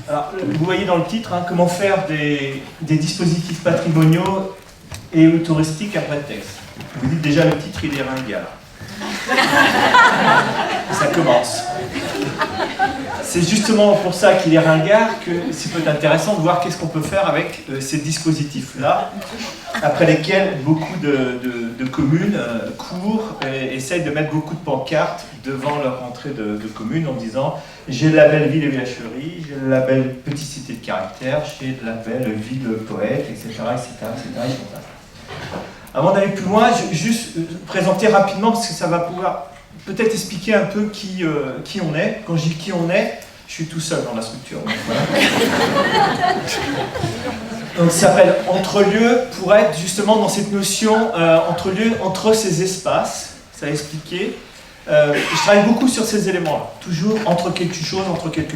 Alors, vous voyez dans le titre, hein, comment faire des dispositifs patrimoniaux et ou touristiques à prétexte. Vous dites déjà le titre, il est ringard. Ça commence. C'est justement pour ça qu'il est ringard que c'est peut-être intéressant de voir qu'est-ce qu'on peut faire avec ces dispositifs-là, après lesquels beaucoup de communes courent et essayent de mettre beaucoup de pancartes devant leur entrée de commune en disant « j'ai le label ville et villagerie, j'ai le label petite cité de caractère, j'ai le label ville poète, etc. etc. Avant d'aller plus loin, je vais juste présenter rapidement, parce que ça va pouvoir peut-être expliquer un peu qui on est. Quand je dis qui on est, je suis tout seul dans la structure. Donc, voilà. Donc ça s'appelle entre-lieux pour être justement dans cette notion entre-lieux, entre ces espaces. Ça va expliquer. Je travaille beaucoup sur ces éléments-là. Toujours entre quelque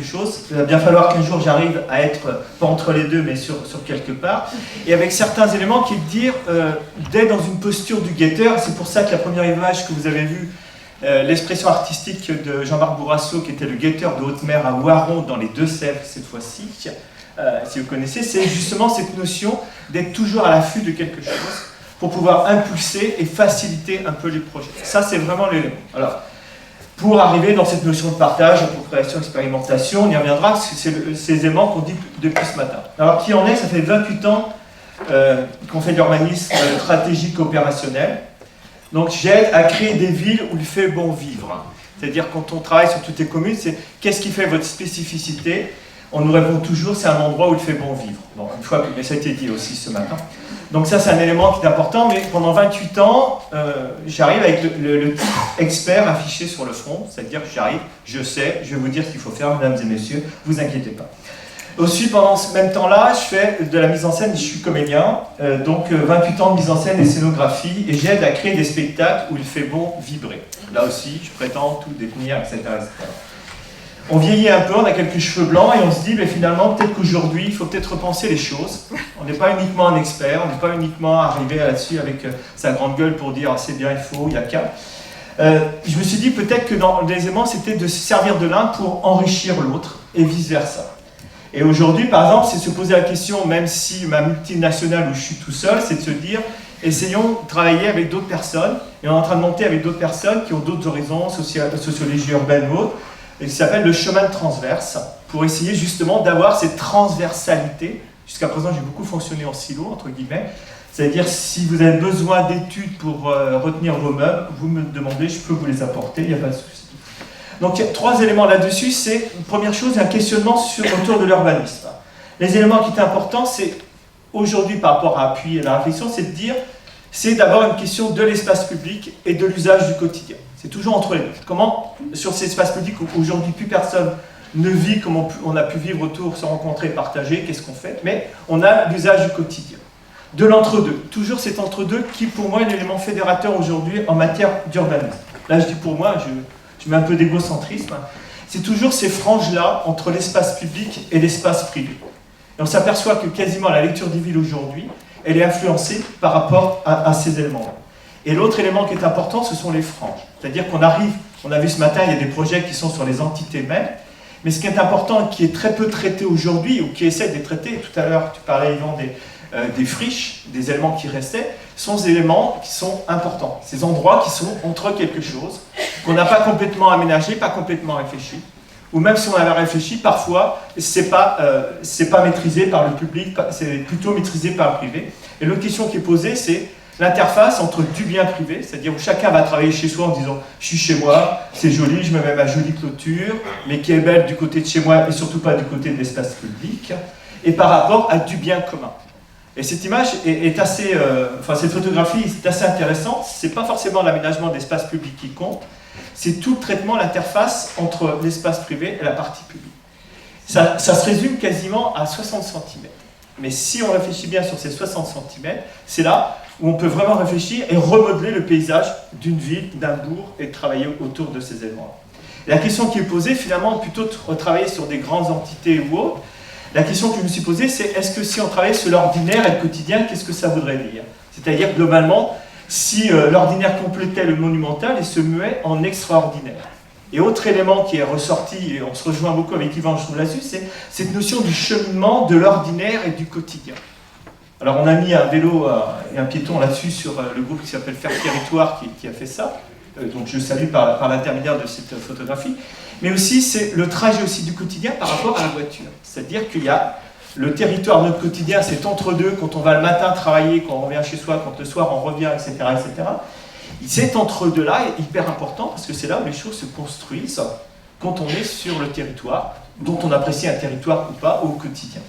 chose. Il va bien falloir qu'un jour j'arrive à être, pas entre les deux, mais sur quelque part. Et avec certains éléments qui est de dire, d'être dans une posture du guetteur. C'est pour ça que la première image que vous avez vue, l'expression artistique de Jean-Marc Bourrasso, qui était le guetteur de haute mer à Voiron dans les Deux-Sèvres cette fois-ci, si vous connaissez, c'est justement cette notion d'être toujours à l'affût de quelque chose pour pouvoir impulser et faciliter un peu les projets. Ça, c'est vraiment l'élément. Alors, pour arriver dans cette notion de partage, appropriation, expérimentation, on y reviendra, parce que c'est ces éléments qu'on dit depuis ce matin. Alors, qui en est? Ça fait 28 ans qu'on fait de l'urbanisme stratégique opérationnel. Donc, j'aide à créer des villes où il fait bon vivre. C'est-à-dire, quand on travaille sur toutes les communes, c'est qu'est-ce qui fait votre spécificité? On nous répond toujours, c'est un endroit où il fait bon vivre. Bon, une fois que ça a été dit aussi ce matin. Donc ça, c'est un élément qui est important, mais pendant 28 ans, j'arrive avec le titre expert affiché sur le front, c'est-à-dire que j'arrive, je sais, je vais vous dire ce qu'il faut faire, mesdames et messieurs, vous inquiétez pas. Aussi, pendant ce même temps-là, je fais de la mise en scène, je suis comédien, donc 28 ans de mise en scène et scénographie, et j'aide à créer des spectacles où il fait bon vibrer. Là aussi, je prétends tout détenir, etc. etc. On vieillit un peu, on a quelques cheveux blancs et on se dit, mais finalement, peut-être qu'aujourd'hui, il faut peut-être repenser les choses. On n'est pas uniquement un expert, on n'est pas uniquement arrivé là-dessus avec sa grande gueule pour dire, c'est bien, il faut, il y a qu'à. Je me suis dit peut-être que dans les éléments, c'était de se servir de l'un pour enrichir l'autre et vice-versa. Et aujourd'hui, par exemple, c'est de se poser la question, même si ma multinationale où je suis tout seul, c'est de se dire, essayons de travailler avec d'autres personnes, et on est en train de monter avec d'autres personnes qui ont d'autres horizons, sociologie urbaine ou autre, et qui s'appelle le chemin de transverse, pour essayer justement d'avoir cette transversalité. Jusqu'à présent, j'ai beaucoup fonctionné en silo, entre guillemets. C'est-à-dire, si vous avez besoin d'études pour retenir vos meubles, vous me demandez, je peux vous les apporter, il n'y a pas de souci. Donc, il y a 3 éléments là-dessus. C'est, première chose, un questionnement autour de l'urbanisme. Les éléments qui étaient importants, c'est, aujourd'hui, par rapport à appuyer la réflexion, c'est de dire, c'est d'avoir une question de l'espace public et de l'usage du quotidien. C'est toujours entre les deux. Comment, sur ces espaces publics où aujourd'hui plus personne ne vit comme on a pu vivre autour, se rencontrer, partager, qu'est-ce qu'on fait? Mais on a l'usage du quotidien. De l'entre-deux. Toujours cet entre-deux qui, pour moi, est l'élément fédérateur aujourd'hui en matière d'urbanisme. Là, je dis pour moi, je mets un peu d'égocentrisme. C'est toujours ces franges-là entre l'espace public et l'espace privé. Et on s'aperçoit que quasiment la lecture des villes aujourd'hui, elle est influencée par rapport à ces éléments-là. Et l'autre élément qui est important, ce sont les franges. C'est-à-dire qu'on arrive, on a vu ce matin, il y a des projets qui sont sur les entités mêmes, mais ce qui est important, qui est très peu traité aujourd'hui, ou qui essaie d'être traité, tout à l'heure tu parlais Yvan des friches, des éléments qui restaient, sont des éléments qui sont importants. Ces endroits qui sont entre quelque chose, qu'on n'a pas complètement aménagé, pas complètement réfléchi, ou même si on avait réfléchi, parfois, c'est pas maîtrisé par le public, c'est plutôt maîtrisé par le privé. Et l'autre question qui est posée, c'est l'interface entre du bien privé, c'est-à-dire où chacun va travailler chez soi en disant « je suis chez moi, c'est joli, je me mets ma jolie clôture, mais qui est belle du côté de chez moi et surtout pas du côté de l'espace public », et par rapport à du bien commun. Et cette image est assez, cette photographie est assez intéressante, c'est pas forcément l'aménagement d'espace public qui compte, c'est tout le traitement, l'interface entre l'espace privé et la partie publique. Ça se résume quasiment à 60 cm. Mais si on réfléchit bien sur ces 60 cm, c'est là où on peut vraiment réfléchir et remodeler le paysage d'une ville, d'un bourg, et travailler autour de ces éléments. La question qui est posée, finalement, plutôt de travailler sur des grandes entités ou autres, la question que je me suis posée, c'est est-ce que si on travaillait sur l'ordinaire et le quotidien, qu'est-ce que ça voudrait dire? C'est-à-dire, globalement, si l'ordinaire complétait le monumental et se muait en extraordinaire. Et autre élément qui est ressorti, et on se rejoint beaucoup avec Yvan, je trouve là-dessus, c'est cette notion du cheminement, de l'ordinaire et du quotidien. Alors on a mis un vélo et un piéton là-dessus sur le groupe qui s'appelle Faire Territoire qui a fait ça. Donc je salue par l'intermédiaire de cette photographie. Mais aussi c'est le trajet aussi du quotidien par rapport à la voiture. C'est-à-dire qu'il y a le territoire de notre quotidien, c'est entre deux, quand on va le matin travailler, quand on revient chez soi, quand le soir on revient, etc. etc. Cet entre-deux-là est hyper important parce que c'est là où les choses se construisent quand on est sur le territoire, dont on apprécie un territoire ou pas au quotidien.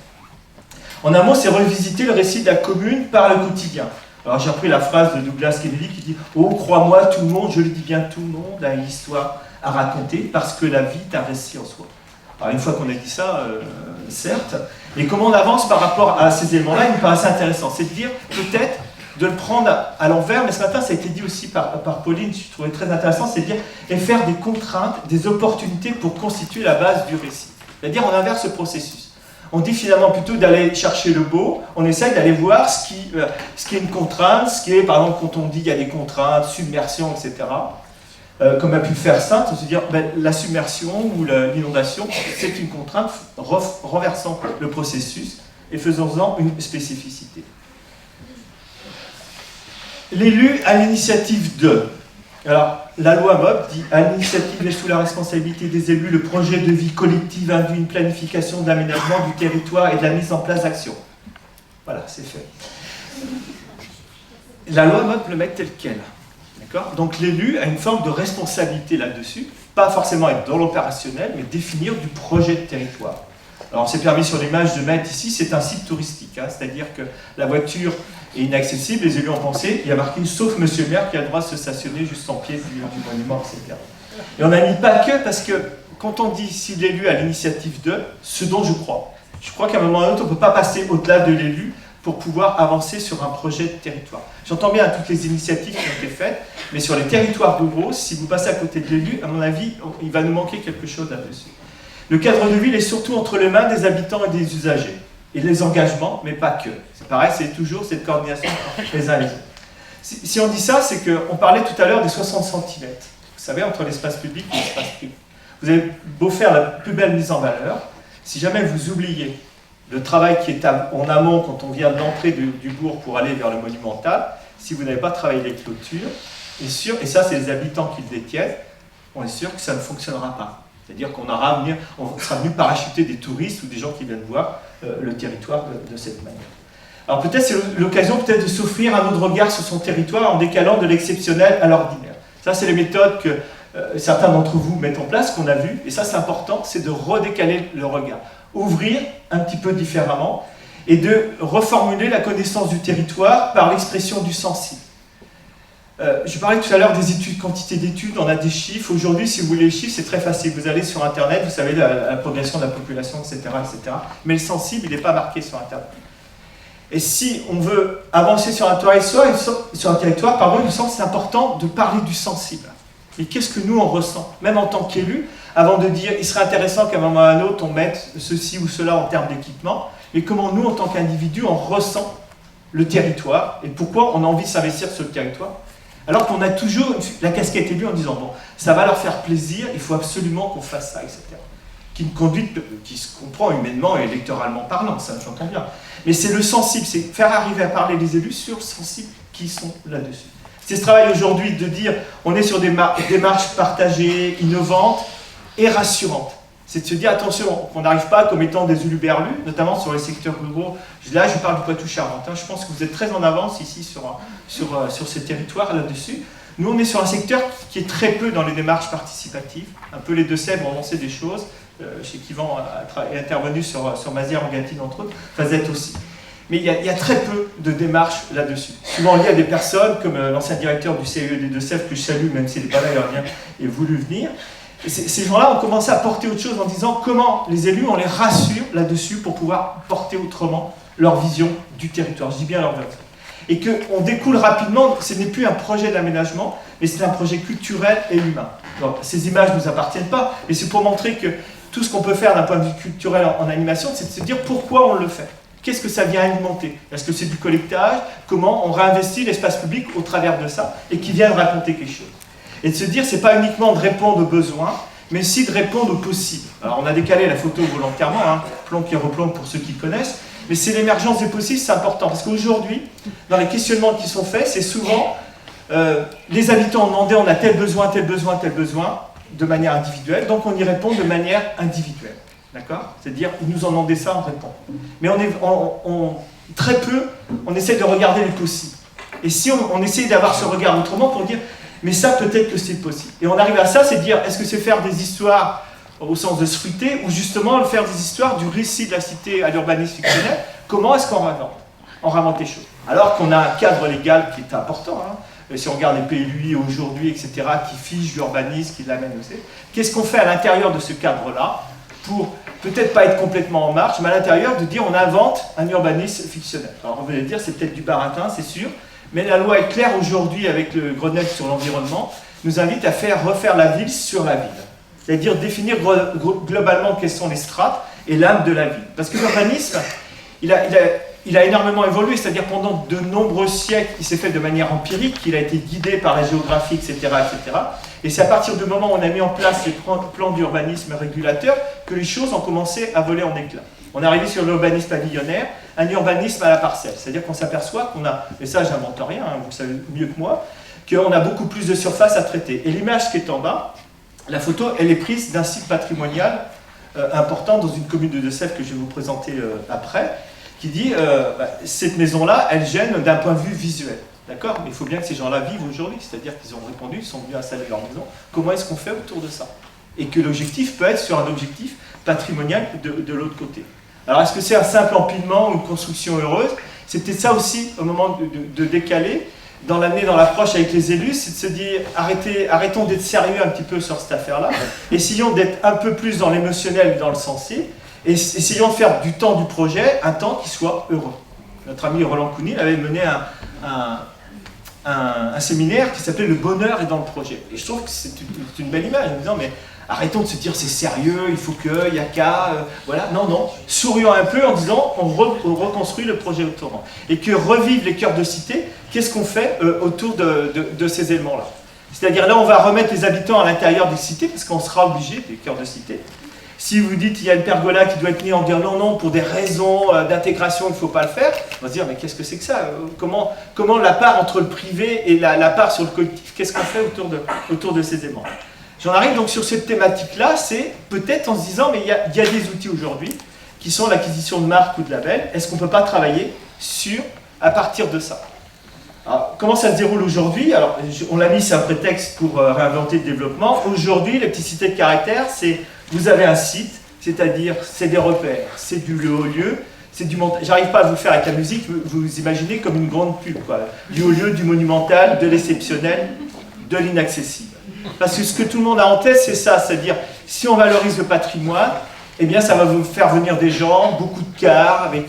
En un mot, c'est revisiter le récit de la commune par le quotidien. Alors j'ai repris la phrase de Douglas Kennedy qui dit « Oh, crois-moi, tout le monde, je le dis bien, tout le monde a une histoire à raconter parce que la vie est un récit en soi. » Alors une fois qu'on a dit ça, certes, et comment on avance par rapport à ces éléments-là, il me paraissait intéressant. C'est de dire peut-être de le prendre à l'envers, mais ce matin ça a été dit aussi par Pauline, je trouvais très intéressant, c'est de dire et faire des contraintes, des opportunités pour constituer la base du récit. C'est-à-dire on inverse ce processus. On dit finalement plutôt d'aller chercher le beau, on essaye d'aller voir ce qui est une contrainte, ce qui est par exemple quand on dit qu'il y a des contraintes, submersion, etc. Comme a pu le faire Sainte, se dire la submersion ou l'inondation, c'est une contrainte, renversant le processus et faisant-en une spécificité. L'élu à l'initiative de. Alors, la loi MOP dit à l'initiative et sous la responsabilité des élus, le projet de vie collective induit une planification de l'aménagement du territoire et de la mise en place d'actions. Voilà, c'est fait. La loi MOP le met tel quel. Donc l'élu a une forme de responsabilité là-dessus, pas forcément être dans l'opérationnel, mais définir du projet de territoire. Alors on s'est permis sur l'image de mettre ici, c'est un site touristique, c'est-à-dire que la voiture est inaccessible, les élus ont pensé, il y a marqué sauf monsieur le maire qui a le droit de se stationner juste en pied du monument, etc. Et on n'a mis pas que, parce que quand on dit si l'élu a l'initiative de, ce dont je crois qu'à un moment ou à un autre, on ne peut pas passer au-delà de l'élu pour pouvoir avancer sur un projet de territoire. J'entends bien toutes les initiatives qui ont été faites, mais sur les territoires ruraux, si vous passez à côté de l'élu, à mon avis, il va nous manquer quelque chose là-dessus. Le cadre de ville est surtout entre les mains des habitants et des usagers, et les engagements, mais pas que. C'est pareil, c'est toujours cette coordination les uns les autres. Si on dit ça, c'est qu'on parlait tout à l'heure des 60 cm, vous savez, entre l'espace public et l'espace privé. Vous avez beau faire la plus belle mise en valeur, si jamais vous oubliez le travail qui est en amont quand on vient de l'entrée du bourg pour aller vers le monumental, si vous n'avez pas travaillé les clôtures, et ça c'est les habitants qui le détiennent, on est sûr que ça ne fonctionnera pas. C'est-à-dire qu'on sera venu parachuter des touristes ou des gens qui viennent voir le territoire de cette manière. Alors peut-être c'est l'occasion peut-être de s'offrir un autre regard sur son territoire en décalant de l'exceptionnel à l'ordinaire. Ça c'est les méthodes que certains d'entre vous mettent en place, qu'on a vu, et ça c'est important, c'est de redécaler le regard. Ouvrir un petit peu différemment et de reformuler la connaissance du territoire par l'expression du sensible. Je parlais tout à l'heure des études, quantité d'études, on a des chiffres. Aujourd'hui, si vous voulez les chiffres, c'est très facile. Vous allez sur Internet, vous savez la progression de la population, etc., etc. Mais le sensible, il n'est pas marqué sur Internet. Et si on veut avancer sur un territoire, il me semble que c'est important de parler du sensible. Et qu'est-ce que nous, on ressent, même en tant qu'élus, avant de dire, il serait intéressant qu'à un moment ou à un autre, on mette ceci ou cela en termes d'équipement, mais comment nous, en tant qu'individus, on ressent le territoire et pourquoi on a envie de s'investir sur le territoire, alors qu'on a toujours la casquette élue en disant, bon, ça va leur faire plaisir, il faut absolument qu'on fasse ça, etc. Qui se comprend humainement et électoralement parlant, ça j'entends bien. Mais c'est le sensible, c'est faire arriver à parler les élus sur le sensible qui sont là-dessus. C'est ce travail aujourd'hui de dire, on est sur des démarches partagées, innovantes et rassurantes. C'est de se dire, attention, qu'on n'arrive pas comme étant des uluberlus, notamment sur les secteurs ruraux. Là, je parle du Poitou-Charentes. Je pense que vous êtes très en avance ici sur ces territoires là-dessus. Nous, on est sur un secteur qui est très peu dans les démarches participatives. Un peu les Deux-Sèvres ont lancé des choses. Chez Yvan est intervenu sur Mazières-en-Gâtine, entre autres. Fazette aussi. Mais il y a très peu de démarches là-dessus. Souvent liées à des personnes comme l'ancien directeur du CIE des Deux-Sèvres, que je salue, même s'il n'est pas là, il a bien voulu venir. Et ces gens-là ont commencé à porter autre chose en disant comment les élus, on les rassure là-dessus pour pouvoir porter autrement leur vision du territoire. Je dis bien leur vision. Et qu'on découle rapidement, ce n'est plus un projet d'aménagement, mais c'est un projet culturel et humain. Donc, ces images ne nous appartiennent pas, mais c'est pour montrer que tout ce qu'on peut faire d'un point de vue culturel en animation, c'est de se dire pourquoi on le fait. Qu'est-ce que ça vient alimenter? Est-ce que c'est du collectage? Comment on réinvestit l'espace public au travers de ça et qui vient raconter quelque chose? Et de se dire, c'est pas uniquement de répondre aux besoins, mais aussi de répondre au possible. Alors on a décalé la photo volontairement, hein, plomb qui replombe pour ceux qui connaissent, mais c'est l'émergence des possibles, c'est important, parce qu'aujourd'hui, dans les questionnements qui sont faits, c'est souvent les habitants ont demandé on a tel besoin, tel besoin, tel besoin, de manière individuelle, donc on y répond de manière individuelle. D'accord? C'est-à-dire, ils nous ont demandé ça, on répond. Mais très peu, on essaie de regarder les possibles. Et si on essaie d'avoir ce regard autrement pour dire, mais ça peut-être que c'est possible. Et on arrive à ça, c'est dire, est-ce que c'est faire des histoires au sens de se fruiter, ou justement faire des histoires du récit de la cité à l'urbanisme fictionnel? Comment est-ce qu'on réinvente? On réinvente les choses. Alors qu'on a un cadre légal qui est important, hein. Et si on regarde les PLUI aujourd'hui, etc., qui fichent l'urbanisme, qui l'amènent aussi, qu'est-ce qu'on fait à l'intérieur de ce cadre-là pour peut-être pas être complètement en marche, mais à l'intérieur de dire on invente un urbanisme fictionnel. Alors on va dire c'est peut-être du baratin, c'est sûr, mais la loi est claire aujourd'hui avec le Grenelle sur l'environnement, nous invite à refaire la ville sur la ville. C'est-à-dire définir globalement quelles sont les strates et l'âme de la ville. Parce que l'urbanisme, il a énormément évolué, c'est-à-dire pendant de nombreux siècles, il s'est fait de manière empirique, il a été guidé par la géographie, etc. etc. Et c'est à partir du moment où on a mis en place les plans d'urbanisme régulateurs que les choses ont commencé à voler en éclats. On est arrivé sur l'urbanisme pavillonnaire, un urbanisme à la parcelle. C'est-à-dire qu'on s'aperçoit qu'on a, et ça j'invente rien, hein, vous le savez mieux que moi, qu'on a beaucoup plus de surface à traiter. Et l'image qui est en bas, la photo, elle est prise d'un site patrimonial important dans une commune de Deux-Sèvres que je vais vous présenter après, qui dit cette maison-là, elle gêne d'un point de vue visuel. D'accord? Mais il faut bien que ces gens-là vivent aujourd'hui, c'est-à-dire qu'ils ont répondu, ils sont venus installer leur maison. Comment est-ce qu'on fait autour de ça? Et que l'objectif peut être sur un objectif patrimonial de l'autre côté. Alors est-ce que c'est un simple empilement ou une construction heureuse? C'est peut-être ça aussi, au moment de décaler, dans l'année, dans l'approche avec les élus, c'est de se dire arrêtons d'être sérieux un petit peu sur cette affaire-là, essayons d'être un peu plus dans l'émotionnel et dans le sensé, et essayons de faire du temps du projet un temps qui soit heureux. Notre ami Roland Counil avait mené un séminaire qui s'appelait « Le bonheur est dans le projet ». Et je trouve que c'est une belle image, en me disant, mais arrêtons de se dire c'est sérieux, il faut que, il n'y a qu'à, voilà. Non, non, sourions un peu en disant on reconstruit le projet autrement. Et que revivent les cœurs de cité, qu'est-ce qu'on fait autour de ces éléments-là? C'est-à-dire là, on va remettre les habitants à l'intérieur des cités, parce qu'on sera obligé, des cœurs de cité. Si vous dites qu'il y a une pergola qui doit être mise en disant non, non, pour des raisons d'intégration, il ne faut pas le faire, on va se dire mais qu'est-ce que c'est que ça? Comment la part entre le privé et la part sur le collectif, qu'est-ce qu'on fait autour de ces éléments? J'en arrive donc sur cette thématique-là, c'est peut-être en se disant mais il y a des outils aujourd'hui qui sont l'acquisition de marques ou de labels, est-ce qu'on ne peut pas travailler à partir de ça? Alors, comment ça se déroule aujourd'hui? Alors, on l'a mis, c'est un prétexte pour réinventer le développement. Aujourd'hui, les petites cités de caractère, c'est vous avez un site, c'est-à-dire c'est des repères, c'est du haut lieu, c'est du montage. J'arrive pas à vous le faire avec la musique, vous imaginez comme une grande pub, quoi. Du haut lieu, du monumental, de l'exceptionnel, de l'inaccessible. Parce que ce que tout le monde a en tête, c'est ça, c'est-à-dire si on valorise le patrimoine, eh bien ça va vous faire venir des gens, beaucoup de cars avec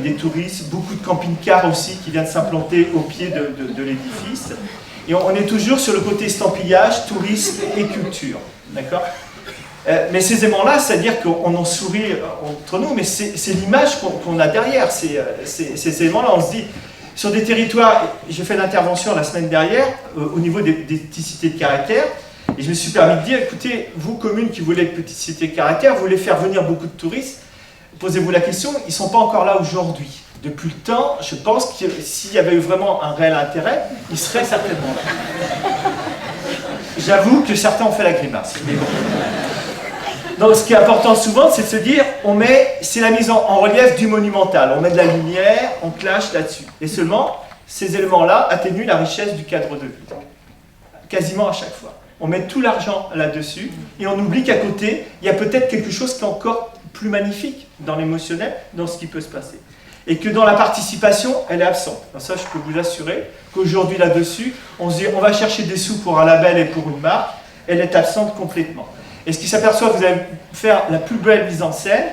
des touristes, beaucoup de camping-cars aussi qui viennent s'implanter au pied de l'édifice. Et on est toujours sur le côté estampillage, tourisme et culture. D'accord? Mais ces éléments-là, c'est-à-dire qu'on en sourit entre nous, mais c'est l'image qu'on a derrière. Ces éléments-là, on se dit, sur des territoires, j'ai fait l'intervention la semaine dernière au niveau des petites cités de caractère, et je me suis permis de dire, écoutez, vous, communes qui voulez être petites cités de caractère, vous voulez faire venir beaucoup de touristes, posez-vous la question, ils ne sont pas encore là aujourd'hui. Depuis le temps, je pense que s'il y avait eu vraiment un réel intérêt, ils seraient certainement là. J'avoue que certains ont fait la grimace, mais bon. Donc ce qui est important souvent, c'est de se dire, c'est la mise en relief du monumental. On met de la lumière, on clash là-dessus. Et seulement, ces éléments-là atténuent la richesse du cadre de vie. Quasiment à chaque fois. On met tout l'argent là-dessus, et on oublie qu'à côté, il y a peut-être quelque chose qui est encore plus magnifique dans l'émotionnel, dans ce qui peut se passer. Et que dans la participation, elle est absente. Alors ça, je peux vous assurer qu'aujourd'hui là-dessus, on se dit, on va chercher des sous pour un label et pour une marque, elle est absente complètement. Et ce qui s'aperçoit, vous allez faire la plus belle mise en scène.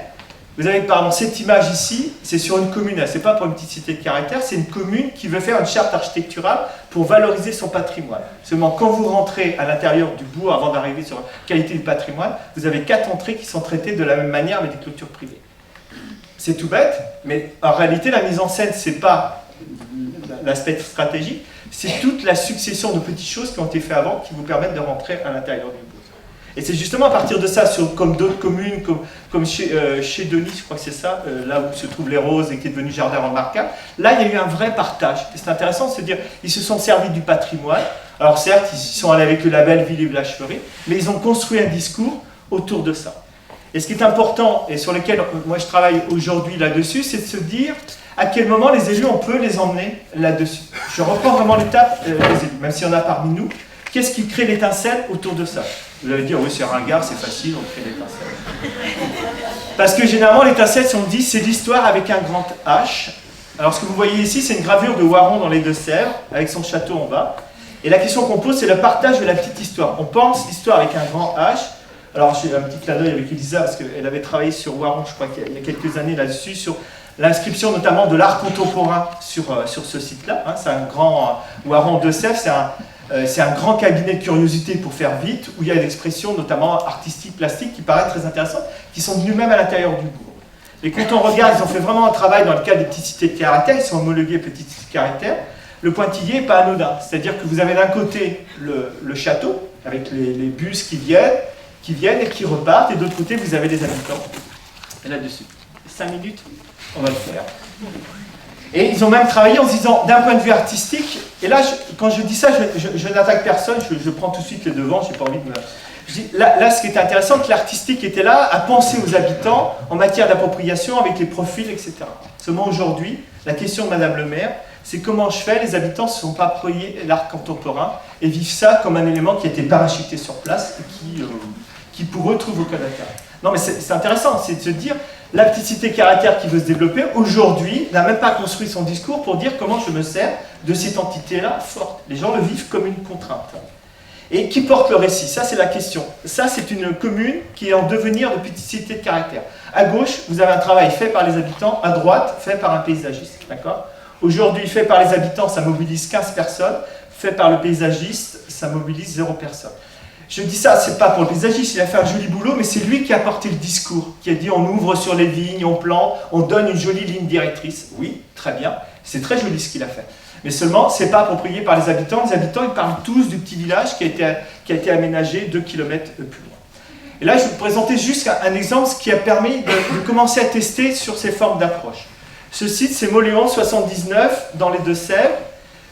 Vous avez par exemple cette image ici, c'est sur une commune, c'est pas pour une petite cité de caractère, c'est une commune qui veut faire une charte architecturale pour valoriser son patrimoine. Seulement, quand vous rentrez à l'intérieur du bourg, avant d'arriver sur la qualité du patrimoine, vous avez 4 entrées qui sont traitées de la même manière avec des clôtures privées. C'est tout bête, mais en réalité, la mise en scène, c'est pas l'aspect stratégique, c'est toute la succession de petites choses qui ont été faites avant qui vous permettent de rentrer à l'intérieur du bourg. Et c'est justement à partir de ça, comme d'autres communes, comme chez Denis, je crois que c'est ça, là où se trouvent les roses et qui est devenu jardin remarquable, là il y a eu un vrai partage. Et c'est intéressant de se dire, ils se sont servis du patrimoine. Alors certes, ils sont allés avec le label Ville et Village Fleuri, mais ils ont construit un discours autour de ça. Et ce qui est important, et sur lequel moi je travaille aujourd'hui là-dessus, c'est de se dire à quel moment les élus, on peut les emmener là-dessus. Je reprends vraiment l'étape des élus, même s'il y en a parmi nous. Qu'est-ce qui crée l'étincelle autour de ça? Vous allez dire, oui, c'est ringard, c'est facile, on crée l'étincelle. Parce que généralement, l'étincelle, si on dit, c'est l'histoire avec un grand H. Alors, ce que vous voyez ici, c'est une gravure de Waron dans les Deux-Sèvres, avec son château en bas. Et la question qu'on pose, c'est le partage de la petite histoire. On pense l'histoire avec un grand H. Alors, j'ai un petit clin d'œil avec Elisa, parce qu'elle avait travaillé sur Waron, je crois qu'il y a quelques années là-dessus, sur l'inscription notamment de l'art contemporain sur ce site-là. Hein. C'est un grand Waron Deux-Sèvres, c'est un grand cabinet de curiosité pour faire vite, où il y a des expressions notamment artistiques, plastiques, qui paraissent très intéressantes, qui sont venues même à l'intérieur du bourg. Et quand on regarde, ils ont fait vraiment un travail dans le cas des petites cités de caractère, ils sont homologués petites cités de caractère. Le pointillé n'est pas anodin, c'est-à-dire que vous avez d'un côté le château, avec les bus qui viennent et qui repartent, et de l'autre côté, vous avez les habitants. Et là-dessus, 5 minutes, on va le faire. Et ils ont même travaillé en se disant, d'un point de vue artistique, et là, quand je dis ça, je n'attaque personne, je prends tout de suite les devants, je n'ai pas envie de me... Je dis, là, ce qui est intéressant, c'est que l'artistique était là à penser aux habitants en matière d'appropriation avec les profils, etc. Seulement aujourd'hui, la question de Madame le maire, c'est comment je fais, les habitants ne se sont pas appropriés l'art contemporain et vivent ça comme un élément qui a été parachuté sur place et qui pour eux trouve aucun intérêt. Non mais c'est intéressant, c'est de se dire, la petite cité caractère qui veut se développer, aujourd'hui, n'a même pas construit son discours pour dire comment je me sers de cette entité-là forte. Les gens le vivent comme une contrainte. Et qui porte le récit? Ça, c'est la question. Ça, c'est une commune qui est en devenir de petite cité de caractère. À gauche, vous avez un travail fait par les habitants, à droite, fait par un paysagiste. D'accord? Aujourd'hui, fait par les habitants, ça mobilise 15 personnes. Fait par le paysagiste, ça mobilise 0 personne. Je dis ça, c'est pas pour le paysagiste, il a fait un joli boulot, mais c'est lui qui a porté le discours, qui a dit on ouvre sur les vignes, on plante, on donne une jolie ligne directrice. Oui, très bien, c'est très joli ce qu'il a fait. Mais seulement, c'est pas approprié par les habitants. Les habitants, ils parlent tous du petit village qui a été aménagé 2 km plus loin. Et là, je vais vous présenter juste un exemple, ce qui a permis de commencer à tester sur ces formes d'approche. Ce site, c'est Moléon 79, dans les Deux-Sèvres,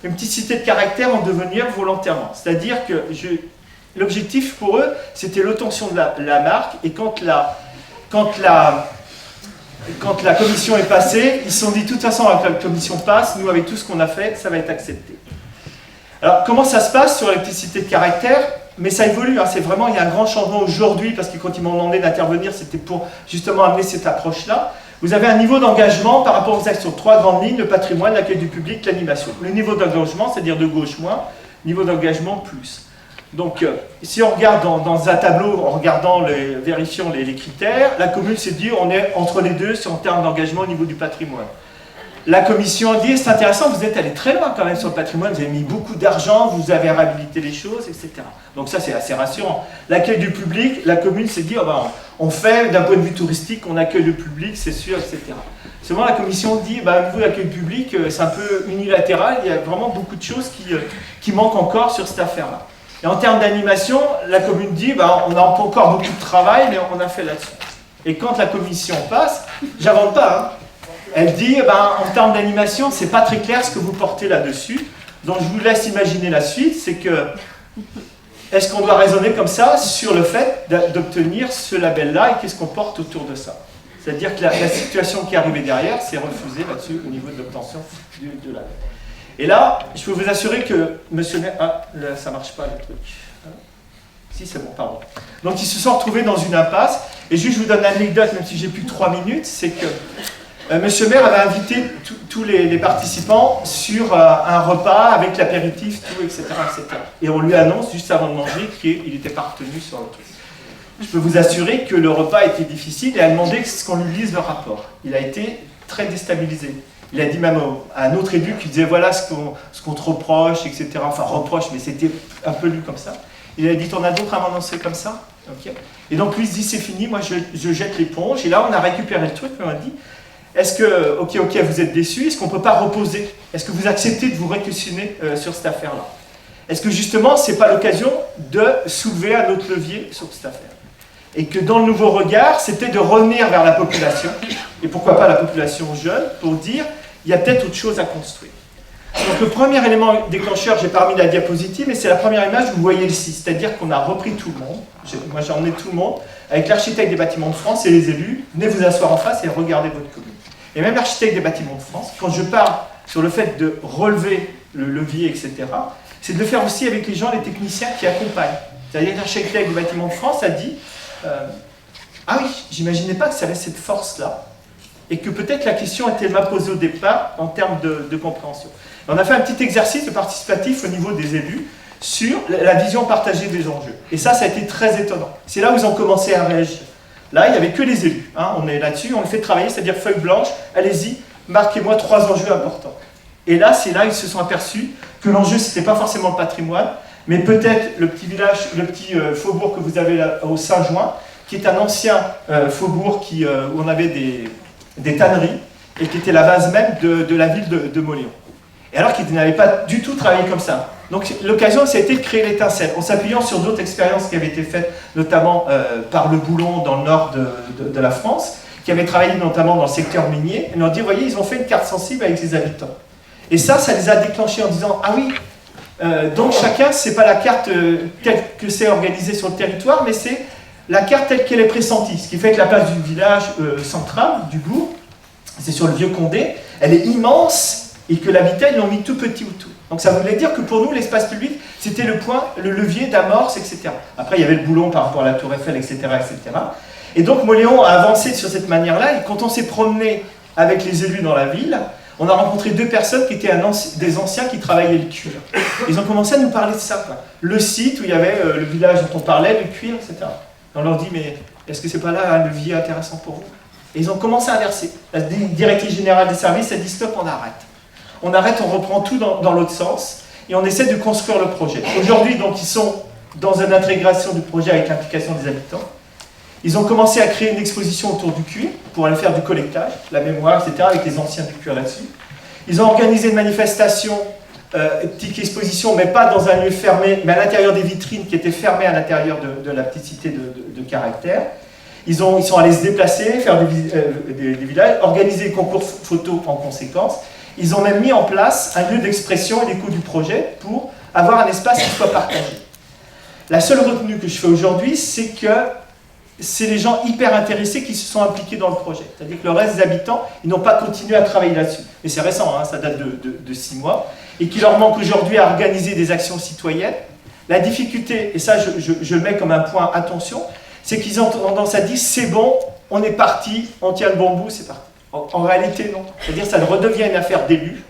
une petite cité de caractère en devenir volontairement. C'est-à-dire que l'objectif pour eux, c'était l'obtention de la marque, et quand la commission est passée, ils se sont dit, de toute façon, la commission passe, nous, avec tout ce qu'on a fait, ça va être accepté. Alors, comment ça se passe sur l'électricité de caractère? Mais ça évolue, hein, c'est vraiment, il y a un grand changement aujourd'hui, parce que quand ils m'ont demandé d'intervenir, c'était pour justement amener cette approche-là. Vous avez un niveau d'engagement par rapport aux actions, 3 grandes lignes, le patrimoine, l'accueil du public, l'animation. Le niveau d'engagement, c'est-à-dire de gauche moins, niveau d'engagement plus. Donc, si on regarde dans un tableau, en regardant, vérifiant les critères, la commune s'est dit, on est entre les deux en termes d'engagement au niveau du patrimoine. La commission a dit, c'est intéressant, vous êtes allé très loin quand même sur le patrimoine, vous avez mis beaucoup d'argent, vous avez réhabilité les choses, etc. Donc ça, c'est assez rassurant. L'accueil du public, la commune s'est dit, oh ben, on fait, d'un point de vue touristique, on accueille le public, c'est sûr, etc. Seulement, la commission dit, bah, au niveau de l'accueil public, c'est un peu unilatéral, il y a vraiment beaucoup de choses qui manquent encore sur cette affaire-là. Et en termes d'animation, la commune dit, bah, on a encore beaucoup de travail, mais on a fait là-dessus. Et quand la commission passe, j'invente pas, hein, elle dit, en termes d'animation, c'est pas très clair ce que vous portez là-dessus. Donc je vous laisse imaginer la suite, c'est que, est-ce qu'on doit raisonner comme ça sur le fait d'obtenir ce label-là et qu'est-ce qu'on porte autour de ça? C'est-à-dire que la situation qui est arrivée derrière, c'est refusé là-dessus au niveau de l'obtention de label. Et là, je peux vous assurer que monsieur Maire... Ah, là, ça marche pas le truc. Si, c'est bon, pardon. Donc ils se sont retrouvés dans une impasse. Et juste, je vous donne l'anecdote, même si j'ai plus que 3 minutes, c'est que monsieur Maire avait invité tous les participants sur un repas avec l'apéritif, tout, etc., etc. Et on lui annonce, juste avant de manger, qu'il n'était pas retenu sur le truc. Je peux vous assurer que le repas était difficile et a demandé qu'on lui lise le rapport. Il a été très déstabilisé. Il a dit même à un autre élu qui disait voilà ce qu'on te reproche, etc. Enfin, reproche, mais c'était un peu lu comme ça. Il a dit t'en as d'autres à m'annoncer comme ça, okay. Et donc lui il se dit c'est fini, moi je jette l'éponge. Et là on a récupéré le truc, on a dit est-ce que, ok, vous êtes déçus, est-ce qu'on ne peut pas reposer? Est-ce que vous acceptez de vous réquestionner sur cette affaire-là? Est-ce que justement, ce n'est pas l'occasion de soulever un autre levier sur cette affaire. Et que dans le nouveau regard, c'était de revenir vers la population, et pourquoi pas la population jeune, pour dire, il y a peut-être autre chose à construire. Donc le premier élément déclencheur, j'ai pas remis la diapositive, mais c'est la première image où vous voyez le site, c'est-à-dire qu'on a repris tout le monde, moi j'ai emmené tout le monde, avec l'architecte des bâtiments de France et les élus, venez vous asseoir en face et regardez votre commune. Et même l'architecte des bâtiments de France, quand je parle sur le fait de relever le levier, etc., c'est de le faire aussi avec les gens, les techniciens qui accompagnent. C'est-à-dire que l'architecte des bâtiments de France a dit ah oui, j'imaginais pas que ça avait cette force-là, et que peut-être la question était mal posée au départ en termes de compréhension. On a fait un petit exercice de participatif au niveau des élus sur la vision partagée des enjeux. Et ça a été très étonnant. C'est là où ils ont commencé à réagir. Là, il n'y avait que les élus. Hein. On est là-dessus, on les fait travailler, c'est-à-dire feuille blanche, allez-y, marquez-moi 3 enjeux importants. Et là, c'est là où ils se sont aperçus que l'enjeu, ce n'était pas forcément le patrimoine, mais peut-être le petit village, le petit faubourg que vous avez là, au Saint-Jouin, qui est un ancien faubourg où on avait des tanneries, et qui était la base même de la ville de Mauléon. Et alors qu'ils n'avaient pas du tout travaillé comme ça. Donc l'occasion, ça a été de créer l'étincelle, en s'appuyant sur d'autres expériences qui avaient été faites, notamment par le Boulon dans le nord de la France, qui avaient travaillé notamment dans le secteur minier, et leur dire, voyez, ils ont fait une carte sensible avec les habitants. Et ça les a déclenchés en disant, ah oui, donc chacun, c'est pas la carte telle que c'est organisé sur le territoire, mais c'est la carte telle qu'elle est pressentie. Ce qui fait que la place du village central, du bourg, c'est sur le Vieux Condé, elle est immense, et que l'habitat, ils l'ont mis tout petit autour. Donc ça voulait dire que pour nous, l'espace public, c'était le point, le levier d'amorce, etc. Après, il y avait le Boulon par rapport à la Tour Eiffel, etc. etc. Et donc Mauléon a avancé sur cette manière-là, et quand on s'est promené avec les élus dans la ville, on a rencontré 2 personnes qui étaient des anciens qui travaillaient le cuir. Ils ont commencé à nous parler de ça, quoi. Le site où il y avait le village dont on parlait, le cuir, etc. Et on leur dit, mais est-ce que c'est pas là un levier intéressant pour vous? Et ils ont commencé à inverser. La directrice générale des services a dit, stop, on arrête. On arrête, on reprend tout dans l'autre sens, et on essaie de construire le projet. Aujourd'hui, donc, ils sont dans une intégration du projet avec l'implication des habitants. Ils ont commencé à créer une exposition autour du cuir, pour aller faire du collectage, la mémoire, etc., avec les anciens du cuir là-dessus. Ils ont organisé une manifestation, petite exposition, mais pas dans un lieu fermé, mais à l'intérieur des vitrines qui étaient fermées à l'intérieur de la petite cité de Caractère. Ils sont allés se déplacer, faire des villages, organiser des concours photos en conséquence. Ils ont même mis en place un lieu d'expression et d'écho du projet pour avoir un espace qui soit partagé. La seule retenue que je fais aujourd'hui, c'est que c'est les gens hyper intéressés qui se sont impliqués dans le projet. C'est-à-dire que le reste des habitants, ils n'ont pas continué à travailler là-dessus. Et c'est récent, hein, ça date de 6 mois. Et qu'il leur manque aujourd'hui à organiser des actions citoyennes. La difficulté, et ça je le mets comme un point attention, c'est qu'ils ont tendance à dire c'est bon, on est parti, on tient le bon bout, c'est parti. En réalité, non. C'est-à-dire que ça redevient une affaire d'élus,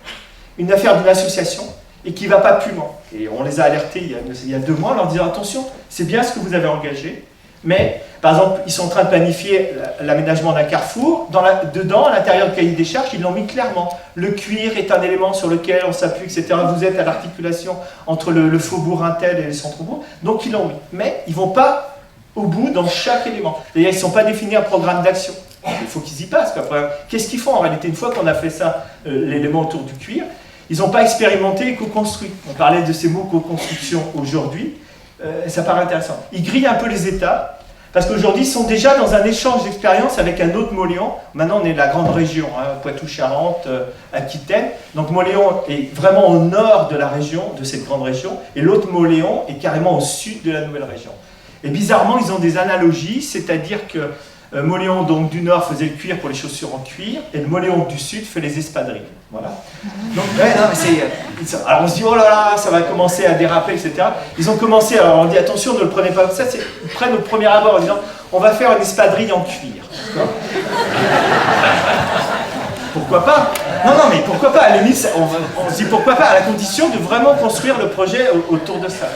une affaire d'une association, et qui ne va pas plus loin. Et on les a alertés il y a 2 mois en leur disant attention, c'est bien ce que vous avez engagé, mais par exemple, ils sont en train de planifier l'aménagement d'un carrefour. Dedans, à l'intérieur du cahier des charges, ils l'ont mis clairement. Le cuir est un élément sur lequel on s'appuie, etc. Vous êtes à l'articulation entre le faubourg Intel et le centre-bourg. Donc ils l'ont mis. Mais ils ne vont pas au bout dans chaque élément. D'ailleurs, ils ne sont pas définis un programme d'action. Il faut qu'ils y passent. Qu'est-ce qu'ils font en réalité? Une fois qu'on a fait ça, l'élément autour du cuir, ils n'ont pas expérimenté et co-construit. On parlait de ces mots co-construction aujourd'hui. Ça paraît intéressant. Ils grillent un peu les étapes, parce qu'aujourd'hui, ils sont déjà dans un échange d'expérience avec un autre Mauléon. Maintenant, on est la grande région, hein, Poitou-Charentes, Aquitaine. Donc Mauléon est vraiment au nord de la région, de cette grande région, et l'autre Mauléon est carrément au sud de la nouvelle région. Et bizarrement, ils ont des analogies, c'est-à-dire que Mauléon donc, du nord faisait le cuir pour les chaussures en cuir, et le Mauléon du sud fait les espadrilles. Voilà. Donc, ouais, non, mais alors on se dit, oh là là, ça va commencer à déraper, etc. Ils ont commencé, alors on dit, attention, ne le prenez pas comme ça, ils prennent au premier abord en disant, on va faire une espadrille en cuir. Pourquoi pas? Non, mais pourquoi pas? À la limite, on se dit, pourquoi pas, à la condition de vraiment construire le projet autour de ça.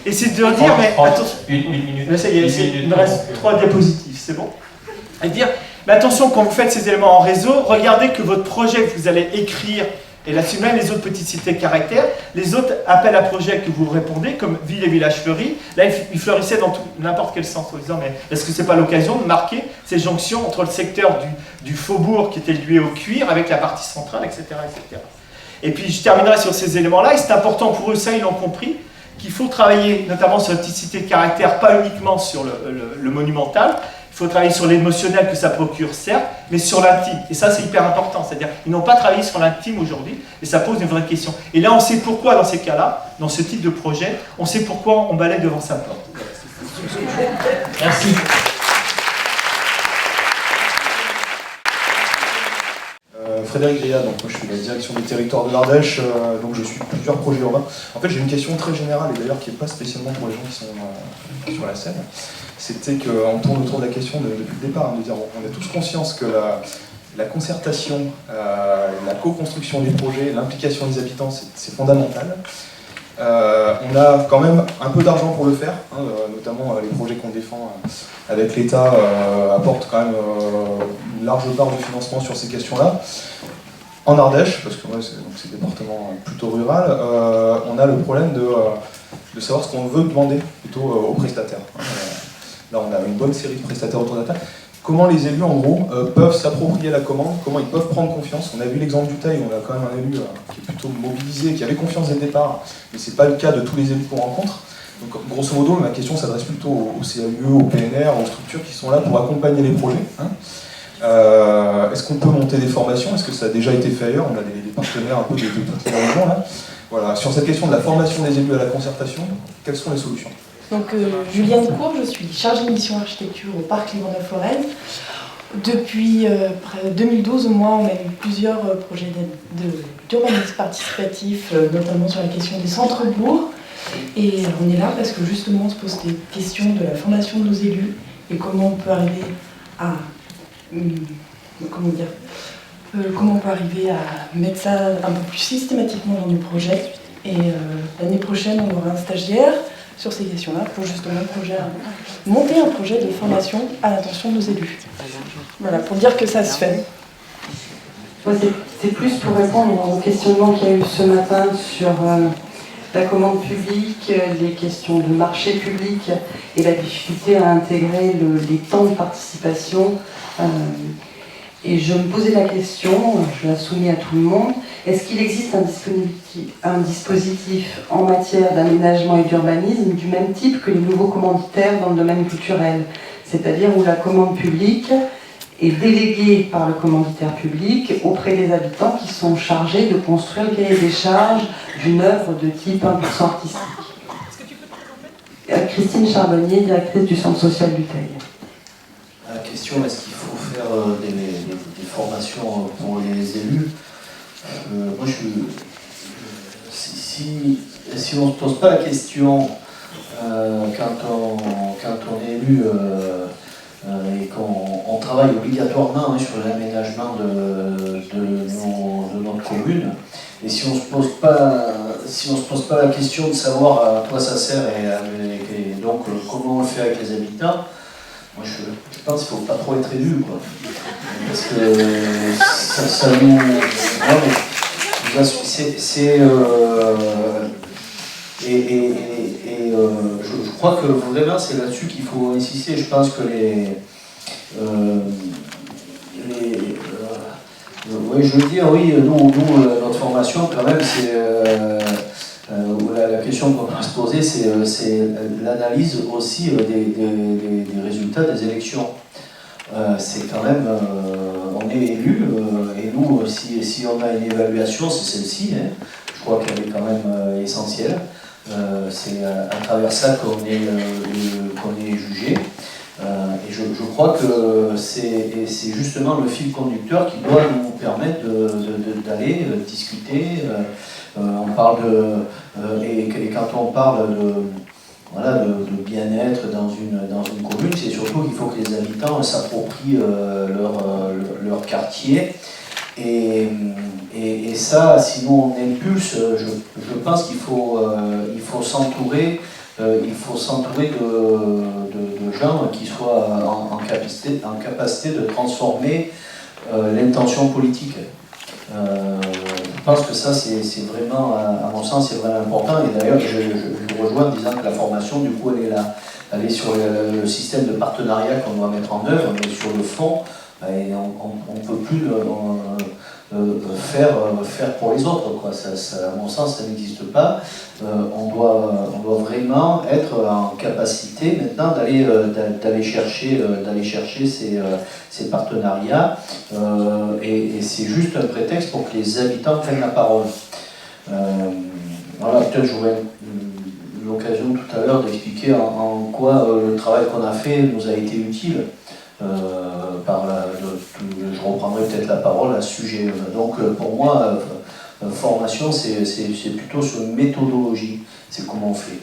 Et c'est de dire, mais attention, une minute. Là, ça y est, il me reste 3 diapositives, c'est bon? Et dire, mais attention, quand vous faites ces éléments en réseau, regardez que votre projet que vous allez écrire, et là-dessus même les autres petites cités de caractère, les autres appels à projets que vous répondez, comme Ville et Village Fleuris, là, ils fleurissaient dans n'importe quel sens, en disant, mais est-ce que c'est pas l'occasion de marquer ces jonctions entre le secteur du faubourg qui était lié au cuir, avec la partie centrale, etc., etc. Et puis, je terminerai sur ces éléments-là, et c'est important pour eux, ça, ils l'ont compris, qu'il faut travailler notamment sur la typicité de caractère, pas uniquement sur le monumental. Il faut travailler sur l'émotionnel que ça procure, certes, mais sur l'intime. Et ça, c'est hyper important. C'est-à-dire qu'ils n'ont pas travaillé sur l'intime aujourd'hui, et ça pose une vraie question. Et là, on sait pourquoi, dans ces cas-là, dans ce type de projet, on sait pourquoi on balaie devant sa porte. Merci. Frédéric Gréa, donc moi je suis la direction du territoire de l'Ardèche, donc je suis plusieurs projets urbains. En fait j'ai une question très générale et d'ailleurs qui n'est pas spécialement pour les gens qui sont sur la scène. C'était qu'on tourne autour de la question depuis le départ, de dire on a tous conscience que la concertation, la co-construction des projets, l'implication des habitants c'est fondamental. On a quand même un peu d'argent pour le faire, hein, notamment les projets qu'on défend avec l'État apportent quand même une large part de financement sur ces questions-là. En Ardèche, parce que c'est un département plutôt rural, on a le problème de savoir ce qu'on veut demander plutôt aux prestataires. Là on a une bonne série de prestataires autour de la table. Comment les élus, en gros, peuvent s'approprier la commande, comment ils peuvent prendre confiance. On a vu l'exemple du Teil, on a quand même un élu qui est plutôt mobilisé, qui avait confiance dès le départ, mais ce n'est pas le cas de tous les élus qu'on rencontre. Donc, grosso modo, ma question s'adresse plutôt au CAUE, au PNR, aux structures qui sont là pour accompagner les projets. Hein. Est-ce qu'on peut monter des formations? Est-ce que ça a déjà été fait ailleurs? On a des partenaires un peu de toutes les régions, là. Voilà. Sur cette question de la formation des élus à la concertation, quelles sont les solutions? Donc, Juliane Cour, je suis chargée de mission architecture au Parc Livre-la-Forêt. Depuis 2012 au moins, on a eu plusieurs projets d'urbanisme participatif, notamment sur la question des centres-bourgs. Et on est là parce que justement on se pose des questions de la formation de nos élus et comment on peut arriver à mettre ça un peu plus systématiquement dans nos projets. Et l'année prochaine, on aura un stagiaire sur ces questions-là pour justement monter un projet de formation à l'attention de nos élus. Voilà, pour dire que ça se fait. C'est plus pour répondre au questionnement qu'il y a eu ce matin sur la commande publique, les questions de marché public et la difficulté à intégrer les temps de participation. Et je me posais la question, je la soumets à tout le monde, est-ce qu'il existe un dispositif en matière d'aménagement et d'urbanisme du même type que les nouveaux commanditaires dans le domaine culturel, c'est-à-dire où la commande publique est déléguée par le commanditaire public auprès des habitants qui sont chargés de construire le cahier des charges d'une œuvre de type 1% artistique. Est-ce que tu peux te présenter ? Christine Charbonnier, directrice du Centre social du Teil. La question, est-ce qu'il faut faire des formations pour les élus? Moi, si on ne se pose pas la question quand on est élu et qu'on travaille obligatoirement sur l'aménagement de notre commune, et si on ne se pose pas la question de savoir à quoi ça sert et donc comment on le fait avec les habitants, moi je pense qu'il ne faut pas trop être élu, quoi. Parce que ça nous... Je crois que vraiment c'est là-dessus qu'il faut insister. Je pense que oui, je veux dire, oui, nous notre formation quand même, c'est la question qu'on va se poser, c'est l'analyse aussi des résultats des élections. C'est quand même, on est élu, et nous, si on a une évaluation, c'est celle-ci, hein. Je crois qu'elle est quand même essentielle. C'est à travers ça qu'on est jugé. Et je crois que c'est justement le fil conducteur qui doit nous permettre d'aller discuter. On parle et quand on parle de bien-être dans une commune, c'est surtout qu'il faut que les habitants s'approprient leur quartier. Et ça, sinon on impulse, je pense qu'il faut s'entourer de gens qui soient en capacité de transformer l'intention politique. Je pense que ça, c'est vraiment, à mon sens, c'est vraiment important. Et d'ailleurs, je vous rejoins en disant que la formation, du coup, elle est sur le système de partenariat qu'on doit mettre en œuvre, mais sur le fond, et on ne peut plus faire pour les autres, quoi. À mon sens, ça n'existe pas. On doit vraiment être en capacité maintenant d'aller chercher ces partenariats, et c'est juste un prétexte pour que les habitants prennent la parole. Voilà, peut-être j'aurai l'occasion tout à l'heure d'expliquer en quoi le travail qu'on a fait nous a été utile. Je reprendrai peut-être la parole à ce sujet. Donc pour moi, formation, c'est plutôt sur une méthodologie, c'est comment on fait.